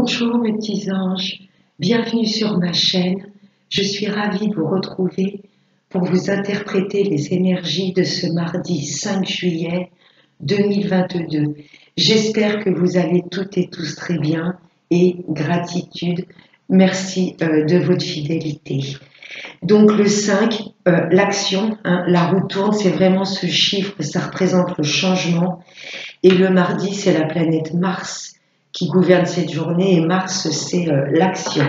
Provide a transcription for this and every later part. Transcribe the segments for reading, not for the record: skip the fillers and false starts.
Bonjour mes petits anges, bienvenue sur ma chaîne. Je suis ravie de vous retrouver pour vous interpréter les énergies de ce mardi 5 juillet 2022. J'espère que vous allez toutes et tous très bien et gratitude, merci de votre fidélité. Donc le 5, l'action, la roue tourne, c'est vraiment ce chiffre, ça représente le changement. Et le mardi, c'est la planète Mars qui gouverne cette journée, et Mars, c'est l'action.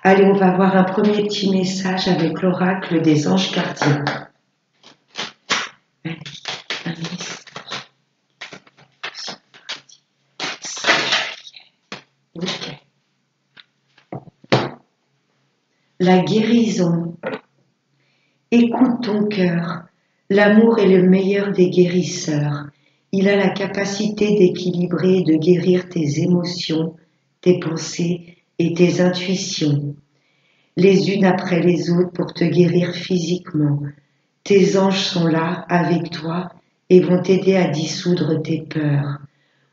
Allez, on va voir un premier petit message avec l'oracle des anges gardiens. Allez, un message. Ok. La guérison. Écoute ton cœur. L'amour est le meilleur des guérisseurs. Il a la capacité d'équilibrer et de guérir tes émotions, tes pensées et tes intuitions, les unes après les autres pour te guérir physiquement. Tes anges sont là avec toi et vont t'aider à dissoudre tes peurs.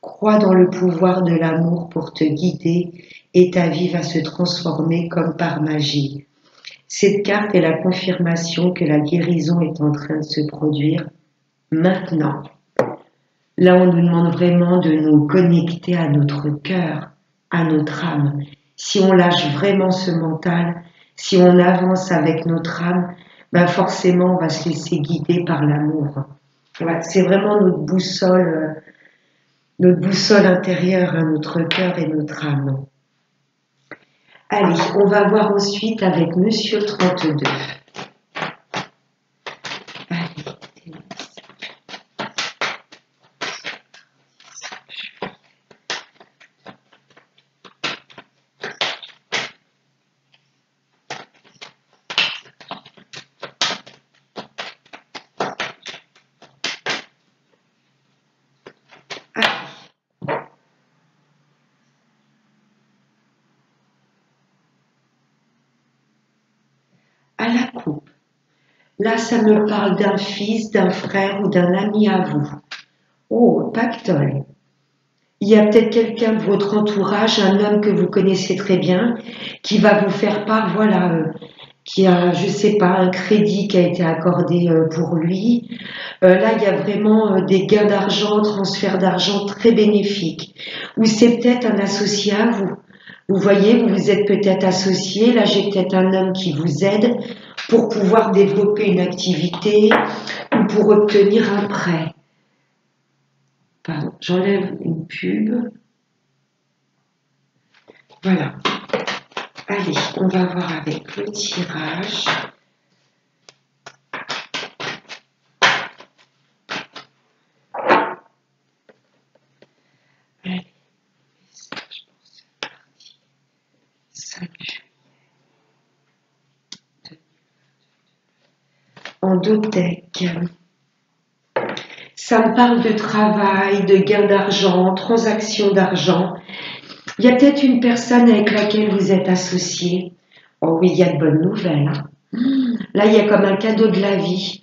Crois dans le pouvoir de l'amour pour te guider et ta vie va se transformer comme par magie. Cette carte est la confirmation que la guérison est en train de se produire maintenant. Là, on nous demande vraiment de nous connecter à notre cœur, à notre âme. Si on lâche vraiment ce mental, si on avance avec notre âme, ben forcément, on va se laisser guider par l'amour. Voilà, c'est vraiment notre boussole intérieure, notre cœur et notre âme. Allez, on va voir ensuite avec Monsieur 32. À la coupe. Là, ça me parle d'un fils, d'un frère ou d'un ami à vous. Oh, pactole. Il y a peut-être quelqu'un de votre entourage, un homme que vous connaissez très bien, qui va vous faire part, voilà, qui a, je sais pas, un crédit qui a été accordé pour lui. Là, il y a vraiment des gains d'argent, transfert d'argent très bénéfiques. Ou c'est peut-être un associé à vous. Vous voyez, vous vous êtes peut-être associé. Là, j'ai peut-être un homme qui vous aide pour pouvoir développer une activité ou pour obtenir un prêt. Pardon, j'enlève une pub. Voilà. Allez, on va voir avec le tirage. Allez, message pour ce mardi 5 juillet 2022. En Dotec. Ça me parle de travail, de gain d'argent, transaction d'argent. Il y a peut-être une personne avec laquelle vous êtes associé. Oh oui, il y a de bonnes nouvelles. Là, il y a comme un cadeau de la vie.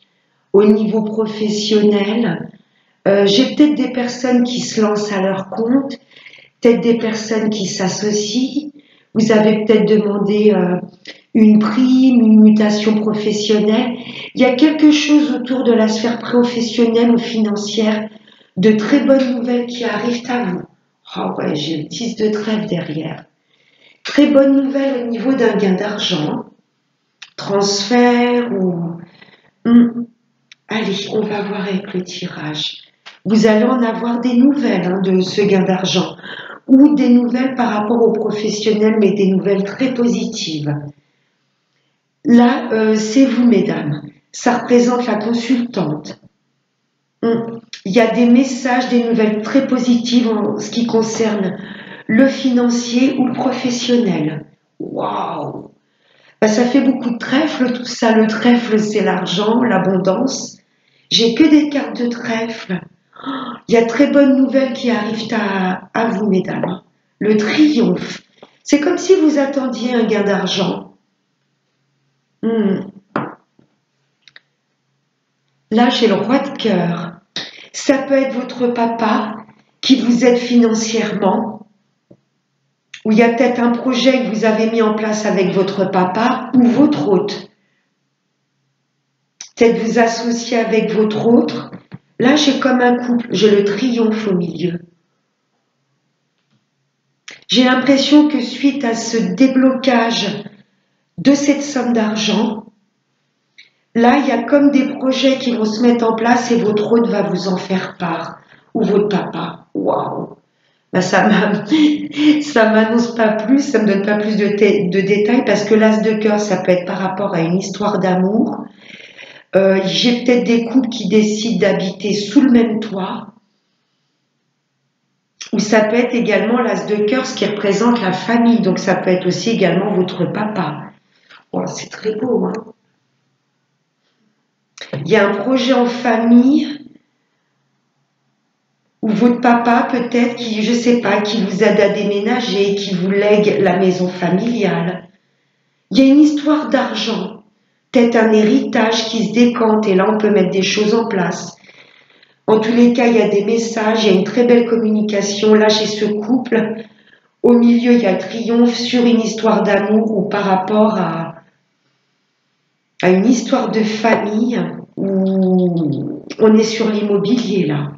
Au niveau professionnel, j'ai peut-être des personnes qui se lancent à leur compte, peut-être des personnes qui s'associent. Vous avez peut-être demandé une prime, une mutation professionnelle. Il y a quelque chose autour de la sphère professionnelle ou financière, de très bonnes nouvelles qui arrivent à vous. Oh ouais, j'ai le 10 de trèfle derrière. Très bonne nouvelle au niveau d'un gain d'argent, transfert ou... Allez, on va voir avec le tirage. Vous allez en avoir des nouvelles de ce gain d'argent ou des nouvelles par rapport aux professionnels, mais des nouvelles très positives. Là, c'est vous, mesdames. Ça représente la consultante. Il y a des messages, des nouvelles très positives en ce qui concerne le financier ou le professionnel. Waouh! Ben, ça fait beaucoup de trèfle, tout ça. Le trèfle, c'est l'argent, l'abondance. J'ai que des cartes de trèfle. Il y a de très bonnes nouvelles qui arrivent à vous, mesdames. Le triomphe. C'est comme si vous attendiez un gain d'argent. Là, j'ai le roi de cœur. Ça peut être votre papa qui vous aide financièrement, où il y a peut-être un projet que vous avez mis en place avec votre papa ou votre hôte. Peut-être vous associer avec votre autre. Là, j'ai comme un couple, j'ai le triomphe au milieu. J'ai l'impression que suite à ce déblocage de cette somme d'argent, là, il y a comme des projets qui vont se mettre en place et votre hôte va vous en faire part. Ou votre papa. Waouh! Ben, ça m'annonce pas plus, ça me donne pas plus de détails parce que l'as de cœur, ça peut être par rapport à une histoire d'amour. J'ai peut-être des couples qui décident d'habiter sous le même toit. Ou ça peut être également l'as de cœur, ce qui représente la famille. Donc ça peut être aussi également votre papa. Oh, c'est très beau, hein? Il y a un projet en famille où votre papa peut-être qui, je sais pas, qui vous aide à déménager, qui vous lègue la maison familiale. Il y a une histoire d'argent, peut-être un héritage qui se décante et là on peut mettre des choses en place. En tous les cas, il y a des messages, il y a une très belle communication. Là, chez ce couple, au milieu, il y a le triomphe sur une histoire d'amour ou par rapport à une histoire de famille où on est sur l'immobilier là.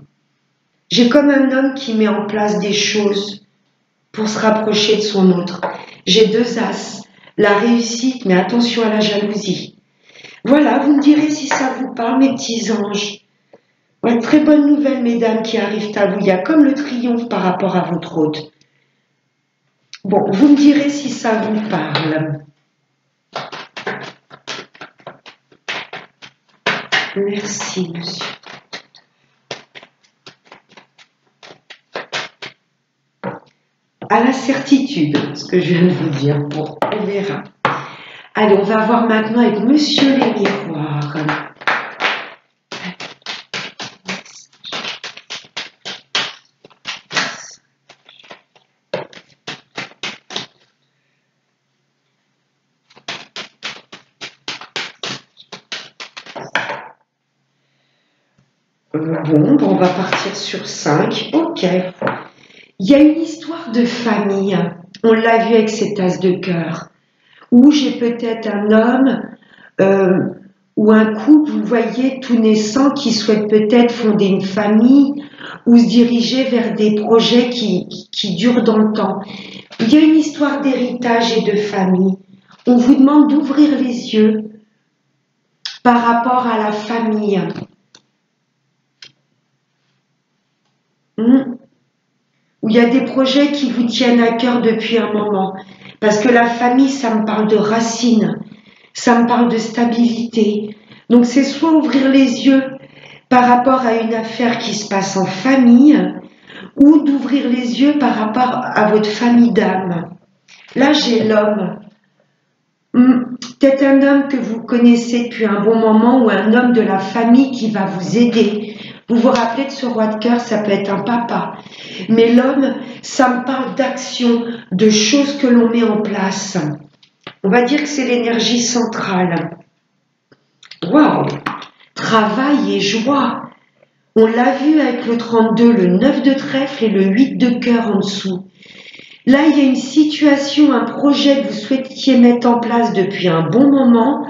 J'ai comme un homme qui met en place des choses pour se rapprocher de son autre. J'ai 2 as, la réussite, mais attention à la jalousie. Voilà, vous me direz si ça vous parle, mes petits anges. Ouais, très bonne nouvelle, mesdames, qui arrivent à vous. Il y a comme le triomphe par rapport à votre hôte. Bon, vous me direz si ça vous parle. Merci, monsieur. À la certitude, ce que je viens de vous dire. Bon, on verra. Allez, on va voir maintenant avec monsieur les miroirs. Bon, on va partir sur 5. Ok. Il y a une histoire de famille. On l'a vu avec cet as de cœur. Où j'ai peut-être un homme ou un couple, vous voyez, tout naissant qui souhaite peut-être fonder une famille ou se diriger vers des projets qui durent dans le temps. Il y a une histoire d'héritage et de famille. On vous demande d'ouvrir les yeux par rapport à la famille. Où il y a des projets qui vous tiennent à cœur depuis un moment. Parce que la famille, ça me parle de racines, ça me parle de stabilité. Donc c'est soit ouvrir les yeux par rapport à une affaire qui se passe en famille, ou d'ouvrir les yeux par rapport à votre famille d'âme. Là, j'ai l'homme. Peut-être un homme que vous connaissez depuis un bon moment ou un homme de la famille qui va vous aider. Vous vous rappelez de ce roi de cœur, ça peut être un papa. Mais l'homme, ça me parle d'action, de choses que l'on met en place. On va dire que c'est l'énergie centrale. Waouh! Travail et joie. On l'a vu avec le 32, le 9 de trèfle et le 8 de cœur en dessous. Là, il y a une situation, un projet que vous souhaitiez mettre en place depuis un bon moment.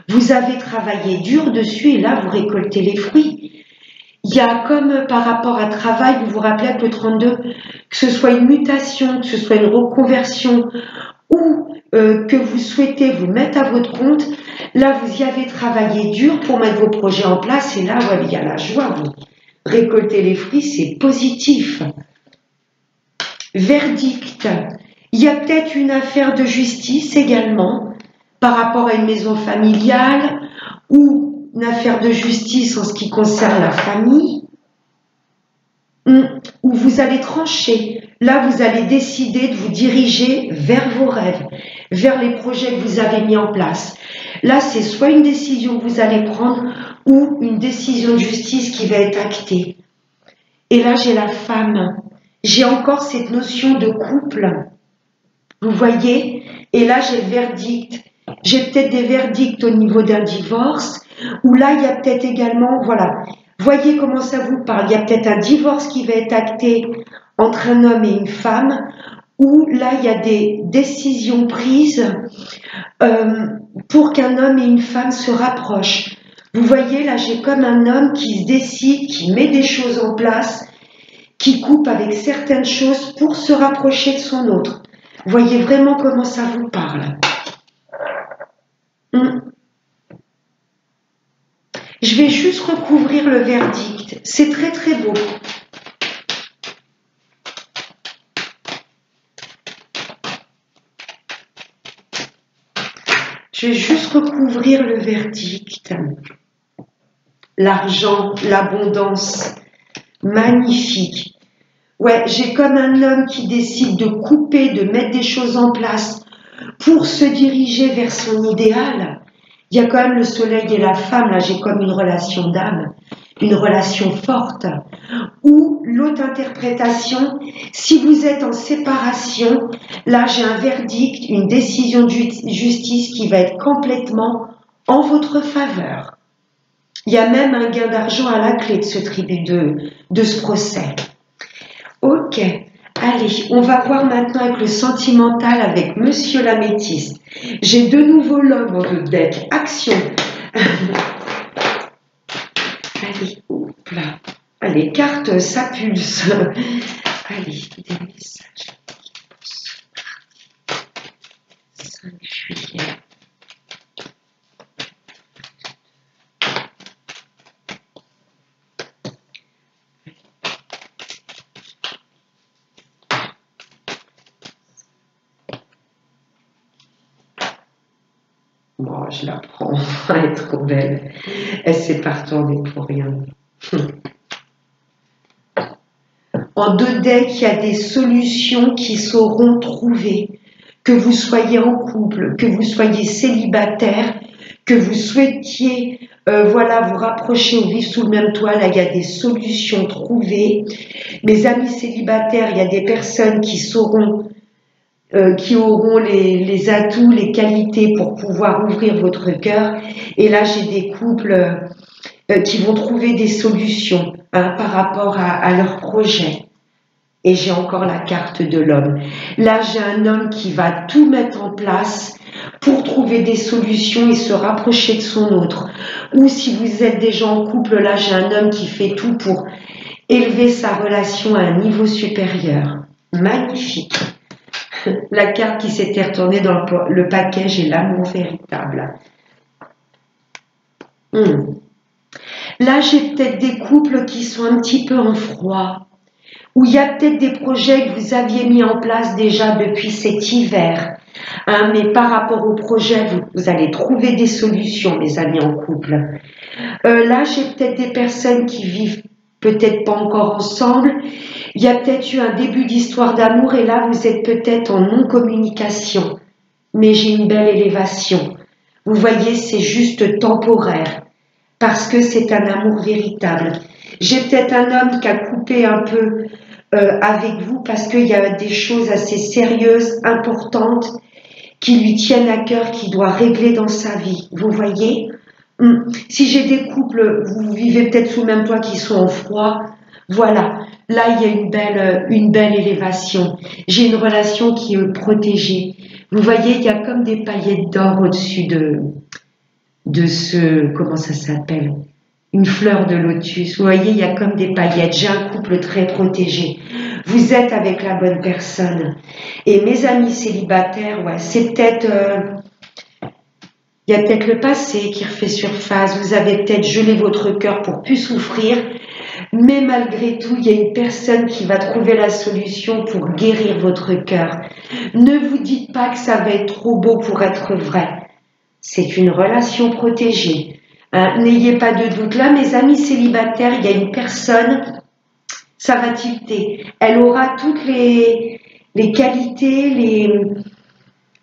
Vous avez travaillé dur dessus et là, vous récoltez les fruits. Il y a comme par rapport à travail, vous vous rappelez avec le 32, que ce soit une mutation, que ce soit une reconversion ou que vous souhaitez vous mettre à votre compte, là, vous y avez travaillé dur pour mettre vos projets en place et là, voilà, il y a la joie. Vous récoltez les fruits, c'est positif. Verdict. Il y a peut-être une affaire de justice également par rapport à une maison familiale ou une affaire de justice en ce qui concerne la famille où vous allez trancher. Là, vous allez décider de vous diriger vers vos rêves, vers les projets que vous avez mis en place. Là, c'est soit une décision que vous allez prendre ou une décision de justice qui va être actée. Et là, j'ai la femme. J'ai encore cette notion de couple. Vous voyez? Et là, j'ai le verdict. J'ai peut-être des verdicts au niveau d'un divorce, où là, il y a peut-être également, voilà, voyez comment ça vous parle. Il y a peut-être un divorce qui va être acté entre un homme et une femme, où là, il y a des décisions prises pour qu'un homme et une femme se rapprochent. Vous voyez, là, j'ai comme un homme qui se décide, qui met des choses en place, qui coupe avec certaines choses pour se rapprocher de son autre. Vous voyez vraiment comment ça vous parle. Je vais juste recouvrir le verdict. C'est très très beau. Je vais juste recouvrir le verdict. L'argent, l'abondance, magnifique. Ouais, j'ai comme un homme qui décide de couper, de mettre des choses en place pour se diriger vers son idéal. Il y a quand même le soleil et la femme, là j'ai comme une relation d'âme, une relation forte. Ou l'autre interprétation, si vous êtes en séparation, là j'ai un verdict, une décision de justice qui va être complètement en votre faveur. Il y a même un gain d'argent à la clé de ce tribut, de ce procès. Ok, allez, on va voir maintenant avec le sentimental avec Monsieur l'Améthyste. J'ai de nouveau l'homme en 2 decks. Action. Allez, hop là. Allez, carte, ça pulse. Allez, des messages. 5 juillet. Bon, je la prends, elle est trop belle. Elle s'est pas retournée pour rien. En 2 decks, il y a des solutions qui seront trouvées. Que vous soyez en couple, que vous soyez célibataire, que vous souhaitiez voilà, vous rapprocher ou vivre sous le même toit, là, il y a des solutions trouvées. Mes amis célibataires, il y a des personnes qui sauront qui auront les atouts, les qualités pour pouvoir ouvrir votre cœur. Et là, j'ai des couples qui vont trouver des solutions par rapport à leur projet. Et j'ai encore la carte de l'homme. Là, j'ai un homme qui va tout mettre en place pour trouver des solutions et se rapprocher de son autre. Ou si vous êtes déjà en couple, là, j'ai un homme qui fait tout pour élever sa relation à un niveau supérieur. Magnifique. La carte qui s'était retournée dans le paquet, j'ai l'amour véritable. Là, j'ai peut-être des couples qui sont un petit peu en froid, où il y a peut-être des projets que vous aviez mis en place déjà depuis cet hiver. Mais par rapport au projet, vous allez trouver des solutions, mes amis en couple. Là, j'ai peut-être des personnes qui vivent peut-être pas encore ensemble. Il y a peut-être eu un début d'histoire d'amour et là, vous êtes peut-être en non-communication. Mais j'ai une belle élévation. Vous voyez, c'est juste temporaire parce que c'est un amour véritable. J'ai peut-être un homme qui a coupé un peu avec vous parce qu'il y a des choses assez sérieuses, importantes, qui lui tiennent à cœur, qu'il doit régler dans sa vie. Vous voyez ? Si j'ai des couples, vous vivez peut-être sous le même toit qui sont en froid, voilà, là il y a une belle élévation. J'ai une relation qui est protégée. Vous voyez, il y a comme des paillettes d'or au-dessus de ce, comment ça s'appelle? Une fleur de lotus. Vous voyez, il y a comme des paillettes. J'ai un couple très protégé. Vous êtes avec la bonne personne. Et mes amis célibataires, ouais, c'est peut-être... il y a peut-être le passé qui refait surface. Vous avez peut-être gelé votre cœur pour plus souffrir. Mais malgré tout, il y a une personne qui va trouver la solution pour guérir votre cœur. Ne vous dites pas que ça va être trop beau pour être vrai. C'est une relation protégée. N'ayez pas de doute. Là, mes amis célibataires, il y a une personne, ça va tilter. Elle aura toutes les qualités,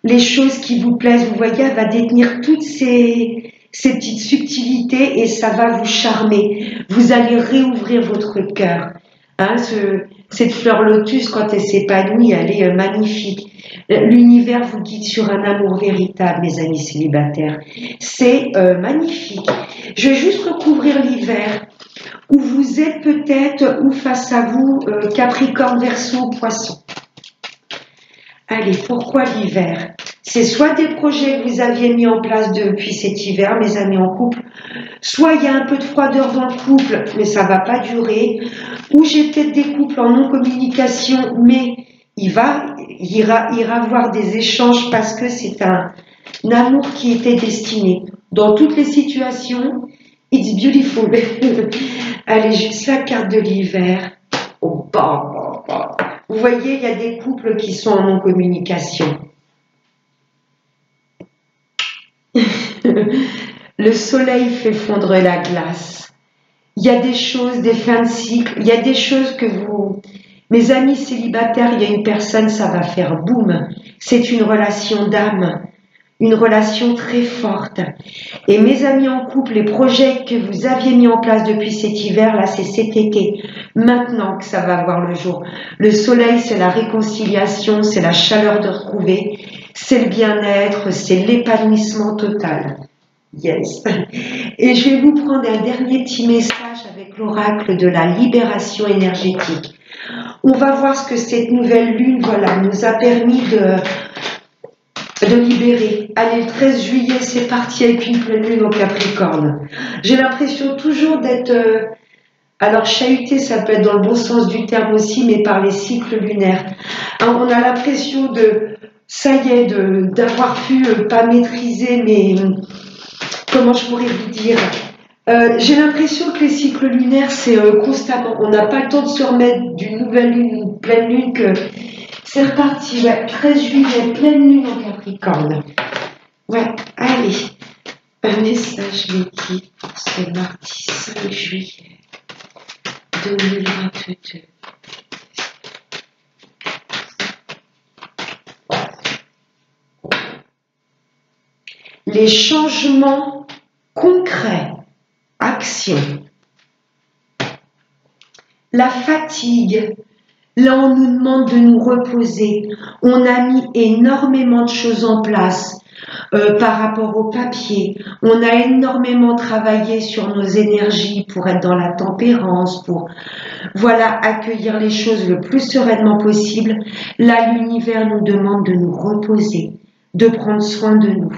les choses qui vous plaisent. Vous voyez, elle va détenir toutes ces petites subtilités et ça va vous charmer. Vous allez réouvrir votre cœur. Cette fleur lotus, quand elle s'épanouit, elle est magnifique. L'univers vous guide sur un amour véritable, mes amis célibataires. C'est magnifique. Je vais juste recouvrir l'hiver où vous êtes peut-être, ou face à vous, Capricorne, Verseau, Poisson. Allez, pourquoi l'hiver? C'est soit des projets que vous aviez mis en place depuis cet hiver, mes amis en couple, soit il y a un peu de froideur dans le couple, mais ça va pas durer, ou j'ai peut-être des couples en non-communication, mais il ira avoir des échanges parce que c'est un amour qui était destiné. Dans toutes les situations, it's beautiful. Allez, juste la carte de l'hiver. Oh, bah. Vous voyez, il y a des couples qui sont en non-communication. Le soleil fait fondre la glace. Il y a des choses, des fins de cycle, il y a des choses que vous... Mes amis célibataires, il y a une personne, ça va faire boum. C'est une relation d'âme, une relation très forte. Et mes amis en couple, les projets que vous aviez mis en place depuis cet hiver, là, c'est cet été. Maintenant que ça va voir le jour. Le soleil, c'est la réconciliation, c'est la chaleur de retrouver, c'est le bien-être, c'est l'épanouissement total. Yes. Et je vais vous prendre un dernier petit message avec l'oracle de la libération énergétique. On va voir ce que cette nouvelle lune, voilà, nous a permis de libérer. Allez, le 13 juillet, c'est parti avec une pleine lune au Capricorne. J'ai l'impression toujours d'être... alors, chahuté, ça peut être dans le bon sens du terme aussi, mais par les cycles lunaires. Alors, on a l'impression de... Ça y est, d'avoir pu pas maîtriser, mais... Comment je pourrais vous dire? J'ai l'impression que les cycles lunaires, c'est constamment. On n'a pas le temps de se remettre d'une nouvelle lune, une pleine lune, que c'est reparti. Ouais, 13 juillet, pleine lune en Capricorne. Ouais, allez. Un message, Vicky, pour ce mardi 5 juillet 2022. Les changements concrets, action. La fatigue, là on nous demande de nous reposer. On a mis énormément de choses en place par rapport au papier. On a énormément travaillé sur nos énergies pour être dans la tempérance, pour voilà, accueillir les choses le plus sereinement possible. Là, l'univers nous demande de nous reposer, de prendre soin de nous.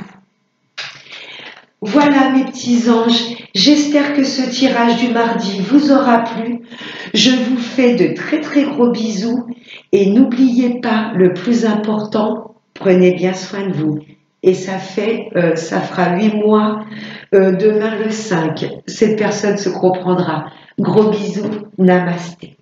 Voilà mes petits anges, j'espère que ce tirage du mardi vous aura plu. Je vous fais de très très gros bisous et n'oubliez pas le plus important, prenez bien soin de vous. Et ça fera 8 mois demain le 5. Cette personne se comprendra. Gros bisous, namasté.